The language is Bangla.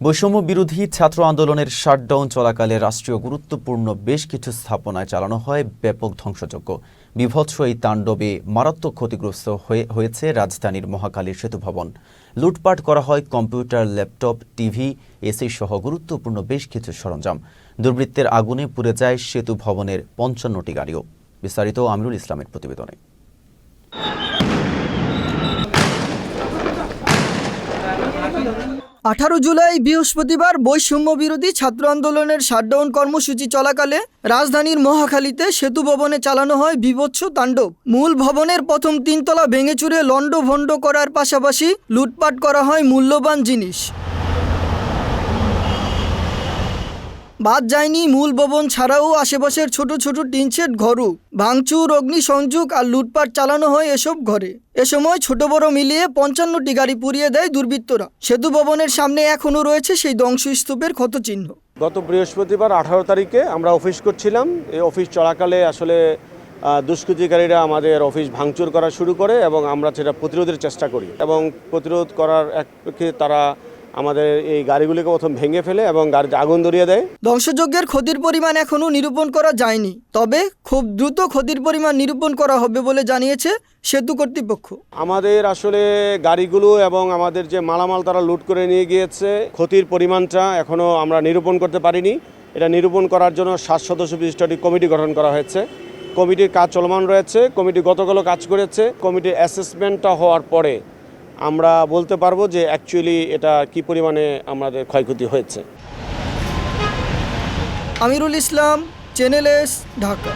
বৈষম্য বিরোধী ছাত্র আন্দোলনের শাটডাউন চলাকালে রাষ্ট্রীয় গুরুত্বপূর্ণ বেশ কিছু স্থাপনায় চালানো হয় ব্যাপক ধ্বংসযজ্ঞ। বিভৎস এই তাণ্ডবে মারাত্মক ক্ষতিগ্রস্ত হয়েছে রাজধানীর মহাখালীর সেতু ভবন। লুটপাট করা হয় কম্পিউটার, ল্যাপটপ, টিভি, এসি সহ গুরুত্বপূর্ণ বেশ কিছু সরঞ্জাম। দুর্বৃত্তের আগুনে পুড়ে যায় সেতু ভবনের ৫৫টি গাড়িও। বিস্তারিত আমিরুল ইসলামের প্রতিবেদনে। 18 জুলাই বৃহস্পতিবার বৈষম্য বিরোধী ছাত্র আন্দোলনের শাটডাউন কর্মসূচি চলাকালে রাজধানীর মহাখালীতে সেতু ভবনে চালানো হয় বীভৎস তাণ্ডব। মূল ভবনের প্রথম 3 তলা ভেঙে চুরে লণ্ডভণ্ড করার পাশাপাশি লুটপাট করা হয় মূল্যবান জিনিস। বাদ যায়নি মূল ভবন ছাড়াও আশেপাশের ছোট ছোট টিনশেড ঘরও। ভাঙচুর, অগ্নিসংযোগ আর লুটপাট চালানো হয় এসব ঘরে। এ সময় ছোট বড় মিলিয়ে 55টি গাড়ি পুড়িয়ে দেয় দুর্বৃত্তরা। সেতু ভবনের সামনে এখনও রয়েছে সেই ধ্বংসস্তূপের ক্ষতচিহ্ন। গত বৃহস্পতিবার 18 তারিখে আমরা অফিস করছিলাম। এই অফিস চলাকালে আসলে দুষ্কৃতিকারীরা আমাদের অফিস ভাঙচুর করা শুরু করে এবং আমরা সেটা প্রতিরোধের চেষ্টা করি এবং প্রতিরোধ করার একপক্ষে তারা আমাদের এই গাড়িগুলিকে প্রথম ভেঙে ফেলে এবং গাড়িতে আগুন ধরিয়ে দেয়। ধ্বংসযজ্ঞের ক্ষতির পরিমাণ এখনও নিরূপণ করা যায়নি, তবে খুব দ্রুত ক্ষতির পরিমাণ নিরূপণ করা হবে বলে জানিয়েছে সেতু কর্তৃপক্ষ। আমাদের আসলে গাড়িগুলো এবং আমাদের যে মালামাল তারা লুট করে নিয়ে গিয়েছে, ক্ষতির পরিমাণটা এখনও আমরা নিরূপণ করতে পারিনি। এটা নিরূপণ করার জন্য 7 সদস্য বিশিষ্ট একটি কমিটি গঠন করা হয়েছে। কমিটির কাজ চলমান রয়েছে। কমিটি গতকালও কাজ করেছে। কমিটির অ্যাসেসমেন্টটা হওয়ার পরে আমরা বলতে পারবো যে অ্যাকচুয়ালি এটা কি পরিমাণে আমাদের ক্ষয়ক্ষতি হয়েছে। Amirul Islam, channel S, Dhaka.